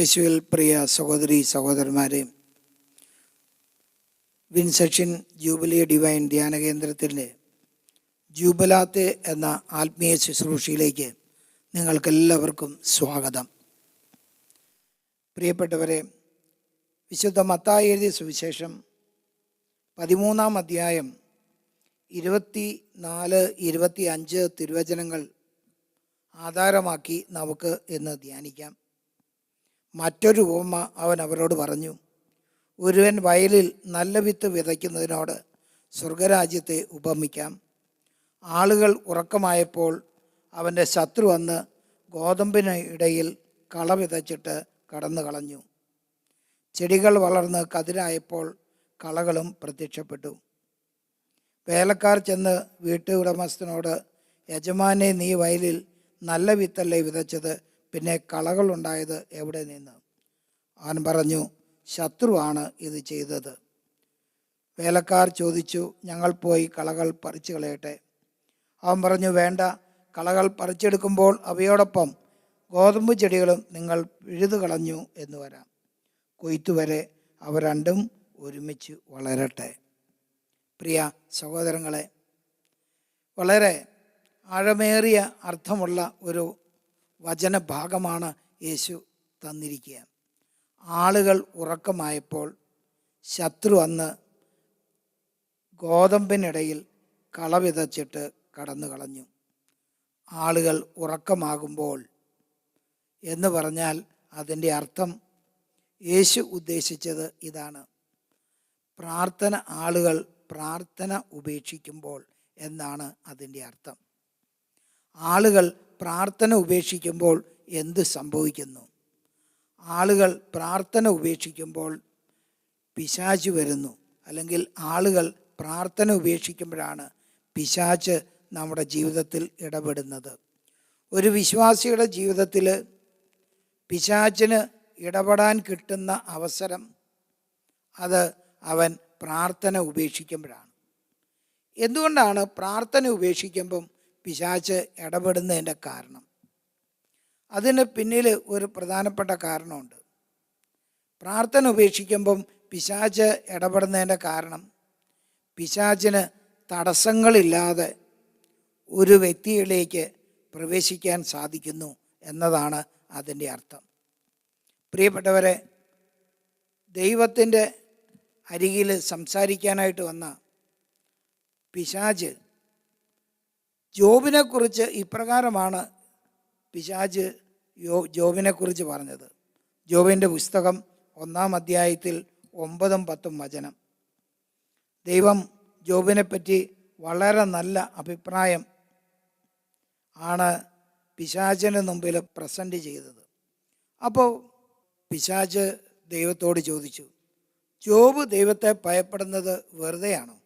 യേശുവിൽ പ്രിയ സഹോദരി സഹോദരന്മാരെ, വിൻസെഷൻ ജൂബിലി ഡിവൈൻ ധ്യാന കേന്ദ്രത്തിൻ്റെ ജൂബിലാത്തെ എന്ന ആത്മീയ ശുശ്രൂഷയിലേക്ക് നിങ്ങൾക്കെല്ലാവർക്കും സ്വാഗതം. പ്രിയപ്പെട്ടവരെ, വിശുദ്ധ മത്തായി എഴുതിയ സുവിശേഷം 13-ാം അധ്യായം 24-25 തിരുവചനങ്ങൾ ആധാരമാക്കി നമുക്ക് ഇന്ന് ധ്യാനിക്കാം. മറ്റൊരു ഉപമ അവൻ അവരോട് പറഞ്ഞു. ഒരുവൻ വയലിൽ നല്ല വിത്ത് വിതയ്ക്കുന്നതിനോട് സ്വർഗരാജ്യത്തെ ഉപമിക്കാം. ആളുകൾ ഉറക്കമായപ്പോൾ അവൻ്റെ ശത്രു വന്ന് ഗോതമ്പിന് ഇടയിൽ കള വിതച്ചിട്ട് കടന്നു കളഞ്ഞു. ചെടികൾ വളർന്ന് കതിരായപ്പോൾ കളകളും പ്രത്യക്ഷപ്പെട്ടു. വേലക്കാർ ചെന്ന് വീട്ടുടമസ്ഥനോട്, യജമാനെ, നീ വയലിൽ നല്ല വിത്തല്ലേ വിതച്ചത്, പിന്നെ കളകളുണ്ടായത് എവിടെ നിന്ന്? അവൻ പറഞ്ഞു, ശത്രുവാണ് ഇത് ചെയ്തത്. വേലക്കാർ ചോദിച്ചു, ഞങ്ങൾ പോയി കളകൾ പറിച്ചു കളയട്ടെ? അവൻ പറഞ്ഞു, വേണ്ട. കളകൾ പറിച്ചെടുക്കുമ്പോൾ അവയോടൊപ്പം ഗോതമ്പ് ചെടികളും നിങ്ങൾ പിഴുതു കളഞ്ഞു എന്ന് വരാം. കൊയ്ത്തുവരെ അവ രണ്ടും ഒരുമിച്ച് വളരട്ടെ. പ്രിയ സഹോദരങ്ങളെ, വളരെ ആഴമേറിയ അർത്ഥമുള്ള ഒരു വചനഭാഗമാണ് യേശു തന്നിരിക്കുക. ആളുകൾ ഉറക്കമായപ്പോൾ ശത്രു വന്ന് ഗോതമ്പിനിടയിൽ കള വിതച്ചിട്ട് കടന്നു കളഞ്ഞു. ആളുകൾ ഉറക്കമാകുമ്പോൾ എന്ന് പറഞ്ഞാൽ അതിൻ്റെ അർത്ഥം യേശു ഉദ്ദേശിച്ചത് ഇതാണ്: ആളുകൾ പ്രാർത്ഥന ഉപേക്ഷിക്കുമ്പോൾ എന്നാണ് അതിൻ്റെ അർത്ഥം. ആളുകൾ പ്രാർത്ഥന ഉപേക്ഷിക്കുമ്പോൾ എന്ത് സംഭവിക്കുന്നു? ആളുകൾ പ്രാർത്ഥന ഉപേക്ഷിക്കുമ്പോൾ പിശാച് വരുന്നു. അല്ലെങ്കിൽ ആളുകൾ പ്രാർത്ഥന ഉപേക്ഷിക്കുമ്പോഴാണ് പിശാച് നമ്മുടെ ജീവിതത്തിൽ ഇടപെടുന്നത്. ഒരു വിശ്വാസിയുടെ ജീവിതത്തിൽ പിശാചിന് ഇടപെടാൻ കിട്ടുന്ന അവസരം അത് അവൻ പ്രാർത്ഥന ഉപേക്ഷിക്കുമ്പോഴാണ്. എന്തുകൊണ്ടാണ് പ്രാർത്ഥന ഉപേക്ഷിക്കുമ്പം പിശാച് ഇടപെടുന്നതിൻ്റെ കാരണം? അതിന് പിന്നിൽ ഒരു പ്രധാനപ്പെട്ട കാരണമുണ്ട്. പ്രാർത്ഥന ഉപേക്ഷിക്കുമ്പം പിശാച് ഇടപെടുന്നതിൻ്റെ കാരണം, പിശാചിന് തടസ്സങ്ങളില്ലാതെ ഒരു വ്യക്തിയിലേക്ക് പ്രവേശിക്കാൻ സാധിക്കുന്നു എന്നതാണ് അതിൻ്റെ അർത്ഥം. പ്രിയപ്പെട്ടവരെ, ദൈവത്തിൻ്റെ അരികിൽ സംസാരിക്കാനായിട്ട് വന്ന പിശാച് ജോബിനെക്കുറിച്ച് ഇപ്രകാരമാണ് പിശാച് ജോബിനെക്കുറിച്ച് പറഞ്ഞത്. ജോബിൻ്റെ പുസ്തകം 1-ാം അധ്യായത്തിൽ 9-10 വചനം. ദൈവം ജോബിനെപ്പറ്റി വളരെ നല്ല അഭിപ്രായം ആണ് പിശാചിന് മുമ്പിൽ പ്രസൻറ്റ് ചെയ്തത്. അപ്പോൾ പിശാച് ദൈവത്തോട് ചോദിച്ചു, ജോബ് ദൈവത്തെ ഭയപ്പെടുന്നത് വെറുതെയാണോ?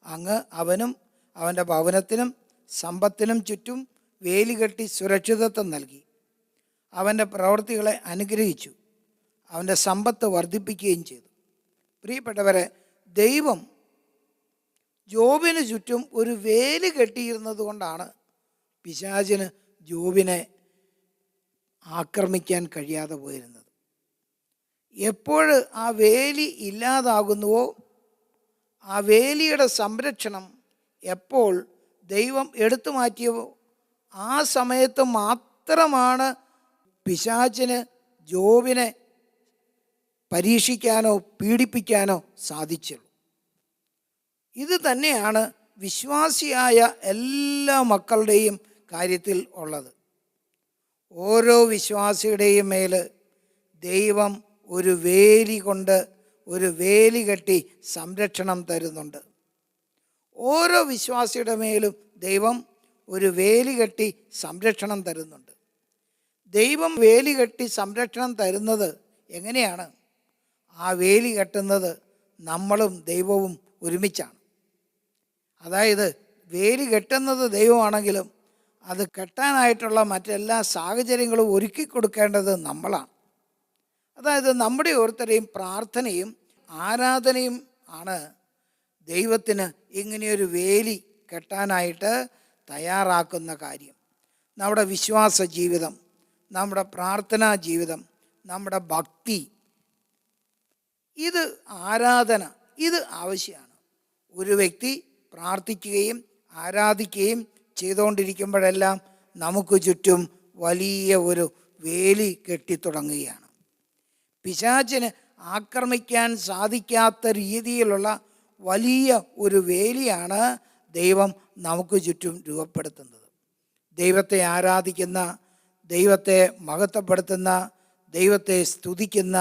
അങ്ങ് അവനും അവൻ്റെ ഭവനത്തിനും സമ്പത്തിനും ചുറ്റും വേലി കെട്ടി സുരക്ഷിതത്വം നൽകി. അവൻ്റെ പ്രവൃത്തികളെ അനുഗ്രഹിച്ചു. അവൻ്റെ സമ്പത്ത് വർദ്ധിപ്പിക്കുകയും ചെയ്തു. പ്രിയപ്പെട്ടവരെ, ദൈവം ജോബിന് ചുറ്റും ഒരു വേലി കെട്ടിയിരുന്നത് കൊണ്ടാണ് പിശാചിന് ജോബിനെ ആക്രമിക്കാൻ കഴിയാതെ പോയിരുന്നത്. എപ്പോൾ ആ വേലി ഇല്ലാതാകുന്നുവോ, ആ വേലിയുടെ സംരക്ഷണം എപ്പോൾ ദൈവം എടുത്തു മാറ്റിയവോ, ആ സമയത്ത് മാത്രമാണ് പിശാചിന് ജോബിനെ പരീക്ഷിക്കാനോ പീഡിപ്പിക്കാനോ സാധിച്ചുള്ളൂ. ഇത് തന്നെയാണ് വിശ്വാസിയായ എല്ലാ മക്കളുടെയും കാര്യത്തിൽ ഉള്ളത്. ഓരോ വിശ്വാസിയുടെയും മേൽ ദൈവം ഒരു വേലി കൊണ്ട്, ഒരു വേലി കെട്ടി സംരക്ഷണം തരുന്നുണ്ട്. ഓരോ വിശ്വാസിയുടെ മേലും ദൈവം ഒരു വേലി കെട്ടി സംരക്ഷണം തരുന്നുണ്ട്. ദൈവം വേലി കെട്ടി സംരക്ഷണം തരുന്നത് എങ്ങനെയാണ്? ആ വേലി കെട്ടുന്നത് നമ്മളും ദൈവവും ഒരുമിച്ചാണ്. അതായത് വേലി കെട്ടുന്നത് ദൈവമാണെങ്കിലും അത് കെട്ടാനായിട്ടുള്ള മറ്റെല്ലാ സാഹചര്യങ്ങളും ഒരുക്കി കൊടുക്കേണ്ടത് നമ്മളാണ്. അതായത് നമ്മുടെ ഓരോരുത്തരെയും പ്രാർത്ഥനയും ആരാധനയും ആണ് ദൈവത്തിന് ഇങ്ങനെയൊരു വേലി കെട്ടാനായിട്ട് തയ്യാറാക്കുന്ന കാര്യം. നമ്മുടെ വിശ്വാസ ജീവിതം, നമ്മുടെ പ്രാർത്ഥനാ ജീവിതം, നമ്മുടെ ഭക്തി, ഇത് ആരാധന, ഇത് ആവശ്യമാണ്. ഒരു വ്യക്തി പ്രാർത്ഥിക്കുകയും ആരാധിക്കുകയും ചെയ്തുകൊണ്ടിരിക്കുമ്പോഴെല്ലാം നമുക്ക് ചുറ്റും വലിയ ഒരു വേലി കെട്ടിത്തുടങ്ങുകയാണ്. പിശാചിന് ആക്രമിക്കാൻ സാധിക്കാത്ത രീതിയിലുള്ള വലിയ ഒരു വേലിയാണ് ദൈവം നമുക്ക് ചുറ്റും രൂപപ്പെടുത്തുന്നത്. ദൈവത്തെ ആരാധിക്കുന്ന, ദൈവത്തെ മഹത്വപ്പെടുത്തുന്ന, ദൈവത്തെ സ്തുതിക്കുന്ന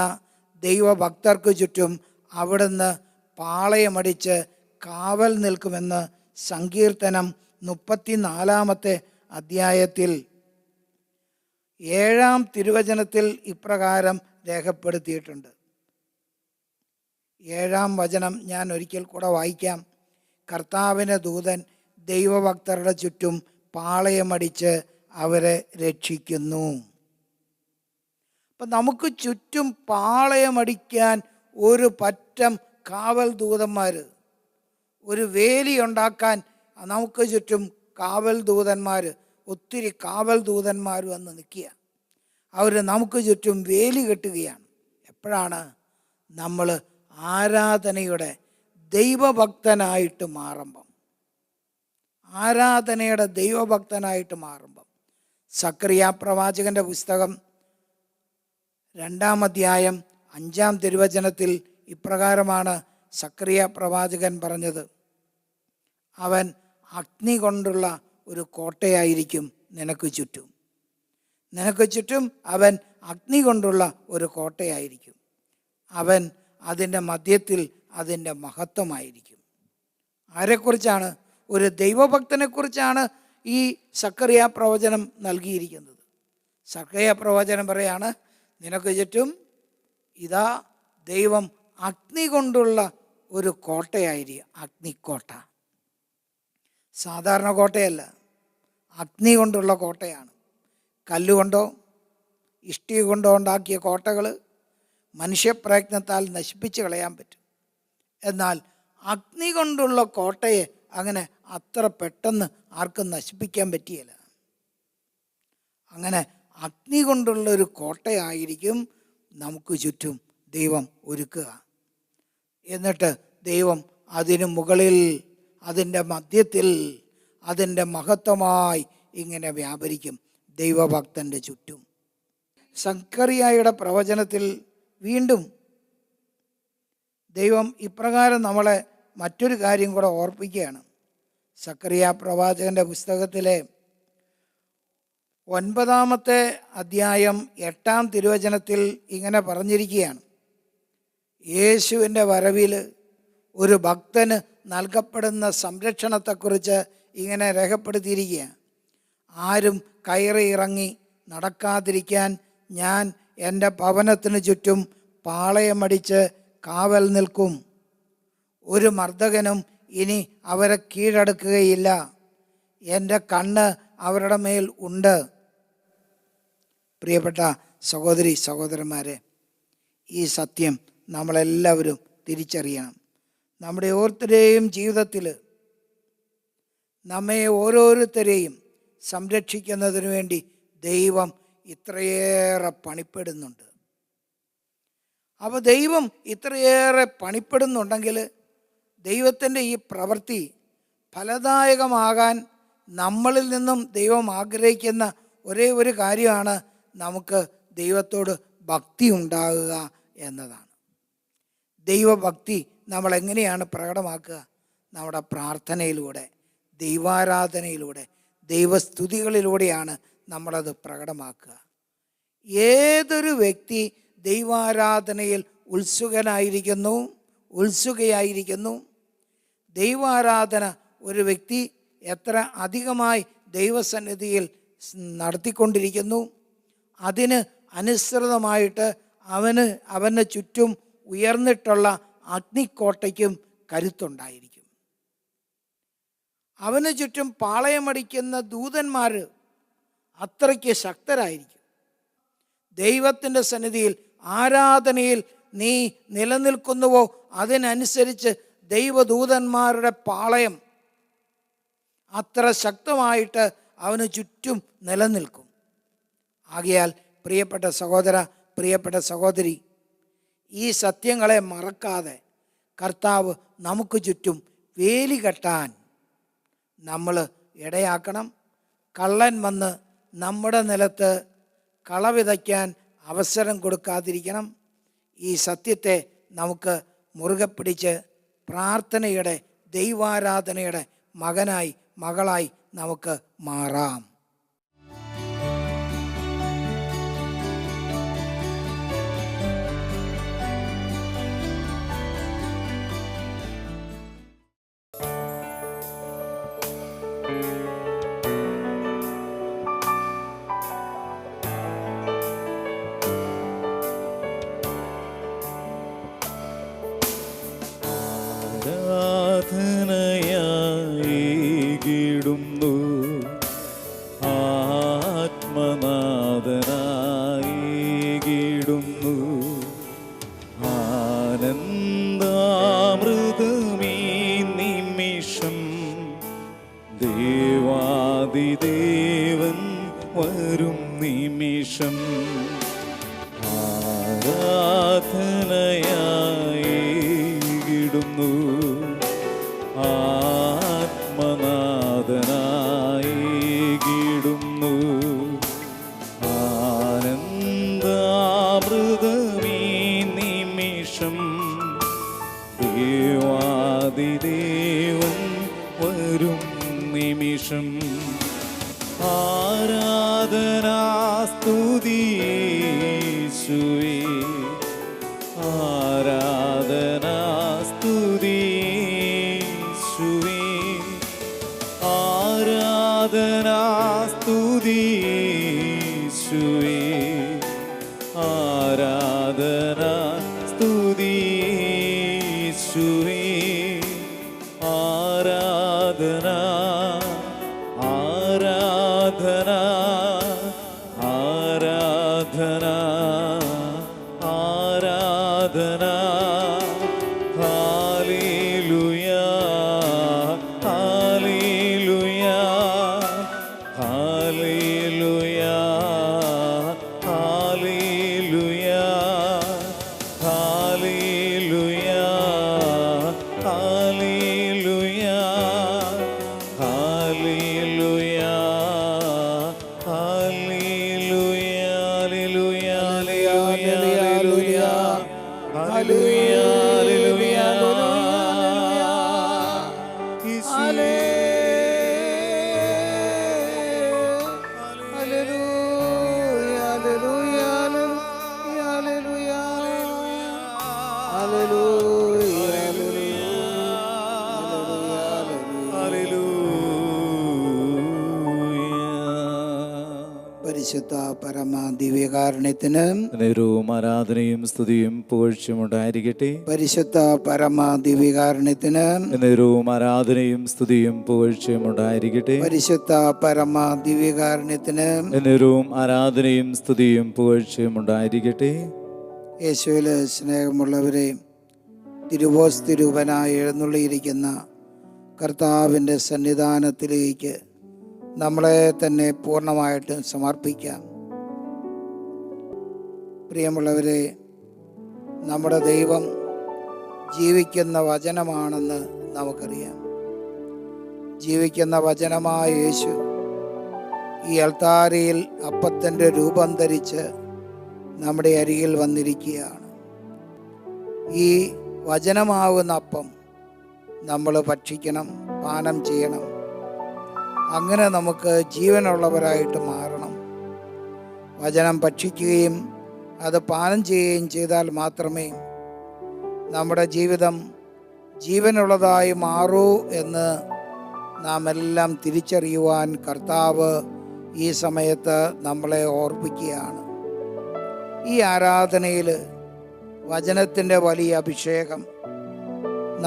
ദൈവഭക്തർക്ക് ചുറ്റും അവിടുന്ന് പാളയമടിച്ച് കാവൽ നിൽക്കുമെന്ന് സങ്കീർത്തനം 34 അധ്യായത്തിൽ 7 തിരുവചനത്തിൽ ഇപ്രകാരം രേഖപ്പെടുത്തിയിട്ടുണ്ട്. 7 വചനം ഞാൻ ഒരിക്കൽ കൂടെ വായിക്കാം. കർത്താവിൻ്റെ ദൂതൻ ദൈവഭക്തരുടെ ചുറ്റും പാളയമടിച്ച് അവരെ രക്ഷിക്കുന്നു. അപ്പം നമുക്ക് ചുറ്റും പാളയമടിക്കാൻ ഒരു പറ്റം കാവൽ ദൂതന്മാർ, ഒരു വേലി ഉണ്ടാക്കാൻ നമുക്ക് ചുറ്റും കാവൽ ദൂതന്മാർ, ഒത്തിരി കാവൽ ദൂതന്മാർ വന്ന് നിൽക്കുക. അവർ നമുക്ക് ചുറ്റും വേലി കെട്ടുകയാണ്. എപ്പോഴാണ് നമ്മൾ ആരാധനയുടെ ദൈവഭക്തനായിട്ട് മാറുമ്പം, ആരാധനയുടെ ദൈവഭക്തനായിട്ട് മാറുമ്പം. സക്കറിയ പ്രവാചകൻ്റെ പുസ്തകം 2 അധ്യായം 5 തിരുവചനത്തിൽ ഇപ്രകാരമാണ് സക്കറിയ പ്രവാചകൻ പറഞ്ഞത്: അവൻ അഗ്നി കൊണ്ടുള്ള ഒരു കോട്ടയായിരിക്കും നിനക്ക് ചുറ്റും. നിനക്ക് ചുറ്റും അവൻ അഗ്നി കൊണ്ടുള്ള ഒരു കോട്ടയായിരിക്കും. അവൻ അതിൻ്റെ മധ്യത്തിൽ അതിൻ്റെ മഹത്വമായിരിക്കും. ആരെക്കുറിച്ചാണ്? ഒരു ദൈവഭക്തനെക്കുറിച്ചാണ് ഈ സക്കറിയ പ്രവചനം നൽകിയിരിക്കുന്നത്. സക്കറിയ പ്രവചനം പറയാണ്, നിനക്ക് ചുറ്റും ഇതാ ദൈവം അഗ്നി കൊണ്ടുള്ള ഒരു കോട്ടയായിരിക്കും. അഗ്നിക്കോട്ട, സാധാരണ കോട്ടയല്ല, അഗ്നി കൊണ്ടുള്ള കോട്ടയാണ്. കല്ലുകൊണ്ടോ ഇഷ്ടിക കൊണ്ടോ ഉണ്ടാക്കിയ കോട്ടകൾ മനുഷ്യപ്രയത്നത്താൽ നശിപ്പിച്ച് കളയാൻ പറ്റും. എന്നാൽ അഗ്നി കൊണ്ടുള്ള കോട്ടയെ അങ്ങനെ അത്ര പെട്ടെന്ന് ആർക്കും നശിപ്പിക്കാൻ പറ്റിയില്ല. അങ്ങനെ അഗ്നി കൊണ്ടുള്ളൊരു കോട്ടയായിരിക്കും നമുക്ക് ചുറ്റും ദൈവം ഒരുക്കുക. എന്നിട്ട് ദൈവം അതിനു മുകളിൽ, അതിൻ്റെ മധ്യത്തിൽ, അതിൻ്റെ മഹത്വമായി ഇങ്ങനെ വ്യാപരിക്കും ദൈവഭക്തൻ്റെ ചുറ്റും. സക്കറിയായുടെ പ്രവചനത്തിൽ വീണ്ടും ദൈവം ഇപ്രകാരം നമ്മളെ മറ്റൊരു കാര്യം കൂടെ ഓർപ്പിക്കുകയാണ്. സക്കറിയ പ്രവാചകൻ്റെ പുസ്തകത്തിലെ 9 അധ്യായം 8 തിരുവചനത്തിൽ ഇങ്ങനെ പറഞ്ഞിരിക്കുകയാണ്: യേശുവിൻ്റെ വരവിൽ ഒരു ഭക്തന് നൽകപ്പെടുന്ന സംരക്ഷണത്തെക്കുറിച്ച് ഇങ്ങനെ രേഖപ്പെടുത്തിയിരിക്കുകയാണ്. ആരും കയറി ഇറങ്ങി നടക്കാതിരിക്കാൻ ഞാൻ എൻ്റെ ഭവനത്തിന് ചുറ്റും പാളയമടിച്ച് കാവൽ നിൽക്കും. ഒരു മർദ്ദകനും ഇനി അവരെ കീഴടക്കുകയില്ല. എൻ്റെ കണ്ണ് അവരുടെ മേൽ ഉണ്ട്. പ്രിയപ്പെട്ട സഹോദരി സഹോദരന്മാരെ, ഈ സത്യം നമ്മളെല്ലാവരും തിരിച്ചറിയണം. നമ്മുടെ ഓരോരുത്തരുടെയും ജീവിതത്തിൽ നമ്മെ ഓരോരുത്തരെയും സംരക്ഷിക്കുന്നതിന് വേണ്ടി ദൈവം ഇത്രയേറെ പണിപ്പെടുന്നുണ്ട്. അപ്പോൾ ദൈവം ഇത്രയേറെ പണിപ്പെടുന്നുണ്ടെങ്കിൽ ദൈവത്തിൻ്റെ ഈ പ്രവൃത്തി ഫലദായകമാകാൻ നമ്മളിൽ നിന്നും ദൈവം ആഗ്രഹിക്കുന്ന ഒരേ ഒരു കാര്യമാണ് നമുക്ക് ദൈവത്തോട് ഭക്തി ഉണ്ടാകുക എന്നതാണ്. ദൈവഭക്തി നമ്മൾ എങ്ങനെയാണ് പ്രകടമാക്കുക? നമ്മുടെ പ്രാർത്ഥനയിലൂടെ, ദൈവാരാധനയിലൂടെ, ദൈവസ്തുതികളിലൂടെയാണ് നമ്മളത് പ്രകടമാക്കുക. ഏതൊരു വ്യക്തി ദൈവാരാധനയിൽ ഉത്സുകയായിരിക്കുന്നു, ദൈവാരാധന ഒരു വ്യക്തി എത്ര അധികമായി ദൈവസന്നിധിയിൽ നടത്തിക്കൊണ്ടിരിക്കുന്നു, അതിന് അനുസൃതമായിട്ട് അവന് ചുറ്റും ഉയർന്നിട്ടുള്ള അഗ്നിക്കോട്ടയ്ക്കും കരുത്തുണ്ടായിരിക്കും. അവന് ചുറ്റും പാളയമടിക്കുന്ന ദൂതന്മാർ അത്രയ്ക്ക് ശക്തരായിരിക്കും. ദൈവത്തിൻ്റെ സന്നിധിയിൽ ആരാധനയിൽ നീ നിലനിൽക്കുന്നുവോ അതിനനുസരിച്ച് ദൈവദൂതന്മാരുടെ പാളയം അത്ര ശക്തമായിട്ട് അവന് ചുറ്റും നിലനിൽക്കും. ആകയാൽ പ്രിയപ്പെട്ട സഹോദര പ്രിയപ്പെട്ട സഹോദരി, ഈ സത്യങ്ങളെ മറക്കാതെ കർത്താവ് നമുക്ക് ചുറ്റും വേലി കെട്ടാൻ നമ്മൾ ഇടയാക്കണം. കള്ളൻ വന്ന് നമ്മുടെ നിലത്ത് കള വിതയ്ക്കാൻ അവസരം കൊടുക്കാതിരിക്കണം. ഈ സത്യത്തെ നമുക്ക് മുറുകെ പിടിച്ച് പ്രാർത്ഥനയുടെ, ദൈവാരാധനയുടെ മകനായി, മകളായി നമുക്ക് മാറാം. ആരാധനയായിടുന്നു ആത്മനാഥനായിടുന്നു ആനന്ദാമൃതമീ നിമിഷം ദേവാദിദേവൻ വരും നിമിഷം ആരാധനയായിടുന്നു ആത്മനാഥനായിടുന്നു ആനന്ദാമൃതമീ നിമിഷം ദേവാദിദേവൻ വരും നിമിഷം ആരാധനാസ്തുതിയേശുവേ ആരാധനാസ്തുതിയേശുവേ ആരാധനാസ്തുതിയേശുവേ ആരാധനാസ്തുതിയേശുവേ ആരാധന ആരാധന ആരാധന ആരാധന hallelujah hallelujah hallelujah hallelujah hallelujah hallelujah hallelujah hallelujah hallelujah hallelujah പരിശുദ്ധ പരമ ദിവ്യകാരുണ്യത്തിന് നേരവും ആരാധനയും സ്തുതിയും പുകഴ്ചയും ഉണ്ടായിരിക്കട്ടെ. പരിശുദ്ധ പരമ ദിവ്യകാരുണ്യത്തിന് നേരവും ആരാധനയും സ്തുതിയും പുകഴ്ചയും ഉണ്ടായിരിക്കട്ടെ. പരിശുദ്ധ പരമ ദിവ്യകാരുണ്യത്തിന് നേരവും ആരാധനയും സ്തുതിയും പുകഴ്ചയും ഉണ്ടായിരിക്കട്ടെ. യേശുവിലെ സ്നേഹമുള്ളവരെ, തിരുവോസ്തിരൂപനായി എഴുന്നള്ളിയിരിക്കുന്ന കർത്താവിൻ്റെ സന്നിധാനത്തിലേക്ക് നമ്മളെ തന്നെ പൂർണ്ണമായിട്ടും സമർപ്പിക്കാം. പ്രിയമുള്ളവരെ, നമ്മുടെ ദൈവം ജീവിക്കുന്ന വചനമാണെന്ന് നമുക്കറിയാം. ജീവിക്കുന്ന വചനമായ യേശു ഈ അൾത്താരയിൽ അപ്പത്തിൻ്റെ രൂപം ധരിച്ച് നമ്മുടെ അരികിൽ വന്നിരിക്കുകയാണ്. ഈ വചനമാകുന്ന അപ്പം നമ്മൾ ഭക്ഷിക്കണം, പാനം ചെയ്യണം. അങ്ങനെ നമുക്ക് ജീവനുള്ളവരായിട്ട് മാറണം. വചനം ഭക്ഷിക്കുകയും അത് പാനം ചെയ്യുകയും ചെയ്താൽ മാത്രമേ നമ്മുടെ ജീവിതം ജീവനുള്ളതായി മാറൂ എന്ന് നാം എല്ലാം തിരിച്ചറിയുവാൻ കർത്താവ് ഈ സമയത്ത് നമ്മളെ ഓർപ്പിക്കുകയാണ്. ഈ ആരാധനയിൽ വചനത്തിൻ്റെ വലിയ അഭിഷേകം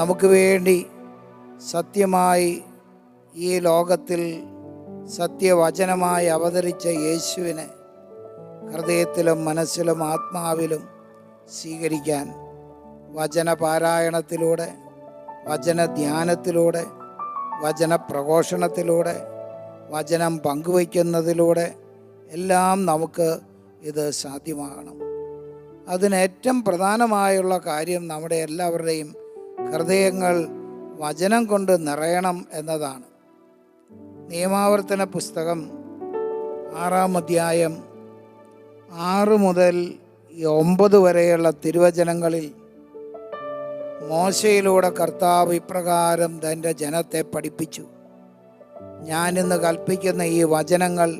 നമുക്ക് വേണ്ടി സത്യമായി ഈ ലോകത്തിൽ സത്യവചനമായി അവതരിച്ച യേശുവിനെ ഹൃദയത്തിലും മനസ്സിലും ആത്മാവിലും സ്വീകരിക്കാൻ വചനപാരായണത്തിലൂടെ, വചനധ്യാനത്തിലൂടെ, വചനപ്രഘോഷണത്തിലൂടെ, വചനം പങ്കുവയ്ക്കുന്നതിലൂടെ എല്ലാം നമുക്ക് ഇത് സാധ്യമാകണം. അതിനേറ്റവും പ്രധാനമായുള്ള കാര്യം നമ്മുടെ എല്ലാവരുടെയും ഹൃദയങ്ങൾ വചനം കൊണ്ട് നിറയണം എന്നതാണ്. നിയമാവർത്തന പുസ്തകം 6-ാം അധ്യായം 6 മുതൽ 9 വരെയുള്ള തിരുവചനങ്ങളിൽ മോശയിലൂടെ കർത്താവ് ഇപ്രകാരം തൻ്റെ ജനത്തെ പഠിപ്പിച്ചു: ഞാനിന്ന് കൽപ്പിക്കുന്ന ഈ വചനങ്ങൾ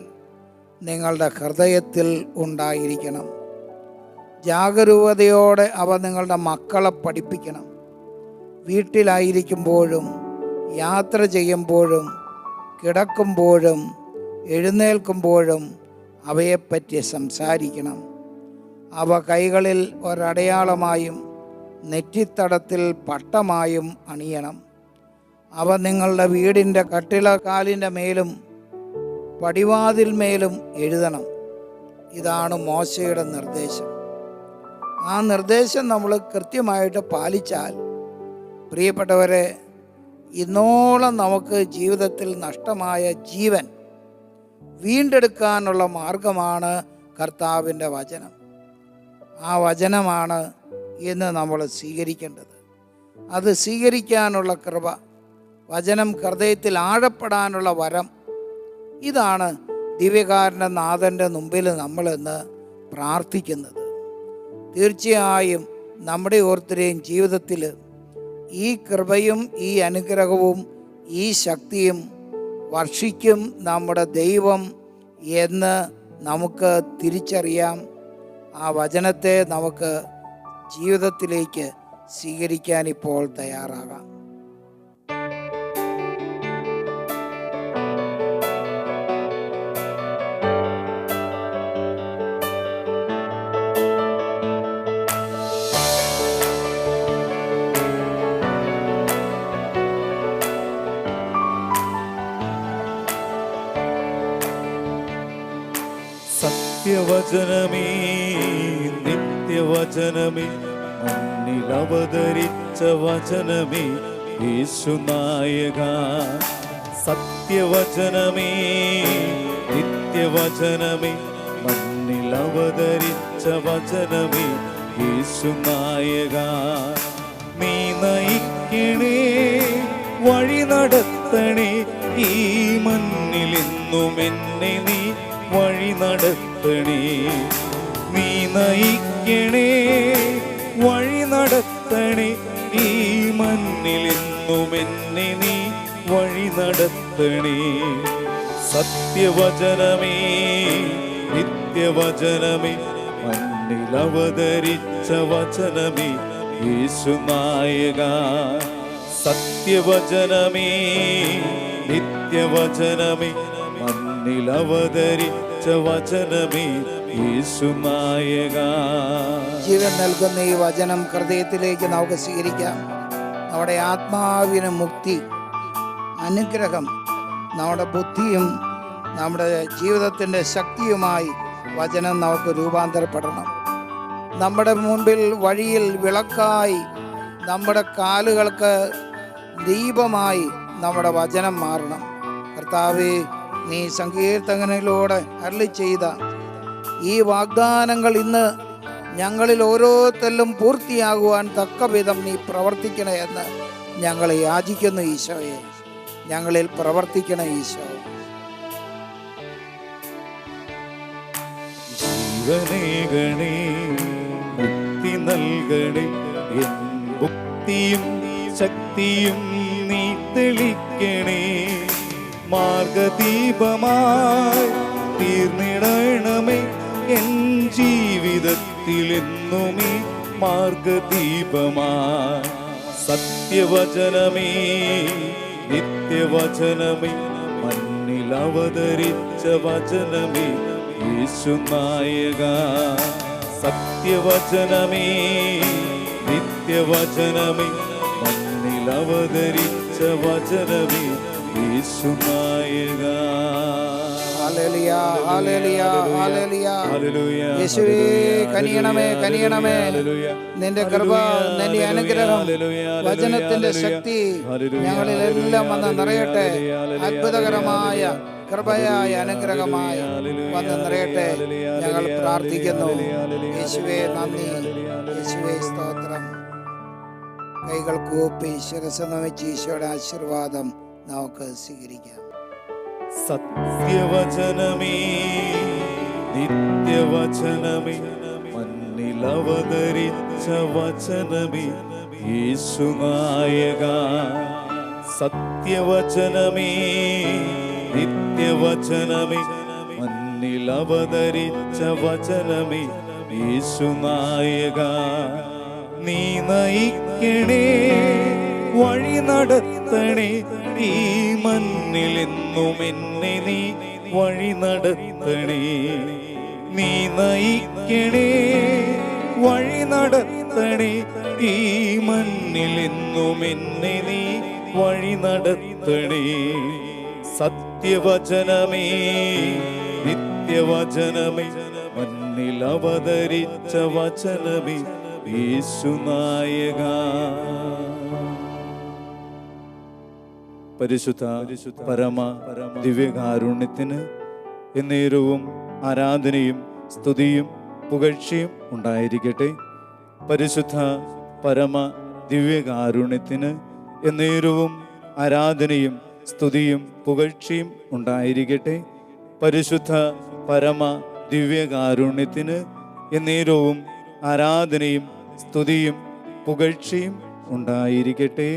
നിങ്ങളുടെ ഹൃദയത്തിൽ ഉണ്ടായിരിക്കണം. ജാഗരൂകതയോടെ അവ നിങ്ങളുടെ മക്കളെ പഠിപ്പിക്കണം. വീട്ടിലായിരിക്കുമ്പോഴും യാത്ര ചെയ്യുമ്പോഴും കിടക്കുമ്പോഴും എഴുന്നേൽക്കുമ്പോഴും അവയെപ്പറ്റി സംസാരിക്കണം. അവ കൈകളിൽ ഒരടയാളമായും നെറ്റിത്തടത്തിൽ പട്ടമായും അണിയണം. അവ നിങ്ങളുടെ വീടിൻ്റെ കട്ടിളക്കാലിൻ്റെ മേലും പടിവാതിൽമേലും എഴുതണം. ഇതാണ് മോശയുടെ നിർദ്ദേശം. ആ നിർദ്ദേശം നമ്മൾ കൃത്യമായിട്ട് പാലിച്ചാൽ, പ്രിയപ്പെട്ടവരെ, ഇന്നോളം നമുക്ക് ജീവിതത്തിൽ നഷ്ടമായ ജീവൻ വീണ്ടെടുക്കാനുള്ള മാർഗമാണ് കർത്താവിൻ്റെ വചനം. ആ വചനമാണ് ഇന്ന് നമ്മൾ സ്വീകരിക്കേണ്ടത്. അത് സ്വീകരിക്കാനുള്ള കൃപ, വചനം ഹൃദയത്തിൽ ആഴപ്പെടാനുള്ള വരം, ഇതാണ് ദിവ്യകാരുണ്യ നാഥൻ്റെ മുമ്പിൽ നമ്മളിന്ന് പ്രാർത്ഥിക്കുന്നത്. തീർച്ചയായും നമ്മുടെ ഓരോരുത്തരുടെയും ജീവിതത്തിൽ ഈ കൃപയും ഈ അനുഗ്രഹവും ഈ ശക്തിയും വർഷിക്കും നമ്മുടെ ദൈവം എന്ന് നമുക്ക് തിരിച്ചറിയാം. ആ വചനത്തെ നമുക്ക് ജീവിതത്തിലേക്ക് സ്വീകരിക്കാൻ ഇപ്പോൾ തയ്യാറാകാം. സത്യവചനമേ, നിത്യവചനമേ, മണ്ണിൽ അവതരിച്ച വചനമേ, യേശുനായക. സത്യവചനമേ, നിത്യവചനമേ, മണ്ണിൽ അവതരിച്ച വചനമേ, യേശുനായക. നീ നയിക്കണേ, വഴി നടത്തണേ, ഈ മണ്ണിലെന്നും എന്നെ നീ വഴി നടത്തണേ. നീ നയിക്കണേ, വഴി നടത്തണേ, ഈ മണ്ണിലെന്നും എന്നെ നീ വഴി നടത്തണേ. സത്യവചനമേ, നിത്യവചനമേ, മണ്ണിൽ അവതരിച്ച വചനമേ, യേശുനായക. സത്യവചനമേ, നിത്യവചനമേ, മണ്ണിൽ അവതരിച്ച വചനമേ, യേശുനായക. ജീവൻ നൽകുന്ന ഈ വചനം ഹൃദയത്തിലേക്ക് നമുക്ക് സ്വീകരിക്കാം. നമ്മുടെ ആത്മാവിന് മുക്തി, അനുഗ്രഹം, നമ്മുടെ ബുദ്ധിയും നമ്മുടെ ജീവിതത്തിൻ്റെ ശക്തിയുമായി വചനം നമുക്ക് രൂപാന്തരപ്പെടണം. നമ്മുടെ മുൻപിൽ വഴിയിൽ വിളക്കായി, നമ്മുടെ കാലുകൾക്ക് ദീപമായി നമ്മുടെ വചനം മാറണം. കർത്താവേ, നീ സങ്കീർത്തനങ്ങളിലൂടെ അരുളി ചെയ്ത ഈ വാഗ്ദാനങ്ങൾ ഇന്ന് ഞങ്ങളിൽ ഓരോരുത്തരിലും പൂർത്തിയാകുവാൻ തക്കവിധം നീ പ്രവർത്തിക്കണേ എന്ന് ഞങ്ങൾ യാചിക്കുന്നു. ഈശോയെ, ഞങ്ങളിൽ പ്രവർത്തിക്കണേ ഈശോ. ജീവനേകണേ, മുക്തി നൽകണേ, എൻ മുക്തിയും ശക്തിയും നീ തെളിക്കണേ. മാർഗദീപമായി തീർന്നിടണമേ എൻ ജീവിതത്തിലെന്നുമീ മാർഗദീപമായി. സത്യവചനമേ, നിത്യവചനമേ, മണ്ണിൽ അവതരിച്ച വചനമേ, യേശുനായക. സത്യവചനമേ, നിത്യവചനമേ, മണ്ണിൽ അവതരിച്ച വചനമേ, യേശുനായക. Hallelujah, hallelujah, hallelujah. യേശുവേ, കനിയണമേ, കനിയണമേ. നിന്റെ കൃപ, നിന്റെ അനുഗ്രഹം, വചനത്തിന്റെ ശക്തി ഞങ്ങളിലെല്ലാം വന്ന് നിറയട്ടെ. അത്ഭുതകരമായ കൃപയായ അനുഗ്രഹമായി വന്ന് നിറയട്ടെ ഞങ്ങൾ പ്രാർത്ഥിക്കുന്നു. യേശുവേ നന്ദി, യേശുവേ സ്തോത്രം. കൈകൾ കൂപ്പി ശിരസ്സ് നമിച്ച് ഈശോയുടെ ആശീർവാദം നമുക്ക് സ്വീകരിക്കാം. സത്യവചനമേ, നിത്യവചനമേ, മണ്ണിൽ അവതരിച്ച വചനമേ, യേശുനായക. സത്യവചനമേ, നിത്യവചനമേ, മണ്ണിൽ അവതരിച്ച വചനമേ, യേശുനായക. നീ നയിക്കണേ, വഴി നടത്തണേ, ഈ മണ്ണിൽ എന്നും എന്നെ നീ വഴി നടത്തണേ. നീ നയിക്കണേ, വഴി നടത്തണേ, ഈ മണ്ണിൽ എന്നും എന്നെ നീ വഴി നടത്തണേ. സത്യവചനമേ, നിത്യവചനമേ, മണ്ണിൽ അവതരിച്ച വചനമേ, യേശുനായക. പരിശുദ്ധ പരമ ദിവ്യകാരുണ്യത്തിന് എന്നേരവും ആരാധനയും സ്തുതിയും പുകഴ്ചയും ഉണ്ടായിരിക്കട്ടെ. പരിശുദ്ധ പരമ ദിവ്യകാരുണ്യത്തിന് എന്നേരവും ആരാധനയും സ്തുതിയും പുകഴ്ചയും ഉണ്ടായിരിക്കട്ടെ. പരിശുദ്ധ പരമ ദിവ്യകാരുണ്യത്തിന് എന്നേരവും ആരാധനയും സ്തുതിയും പുകഴ്ചയും ഉണ്ടായിരിക്കട്ടെ.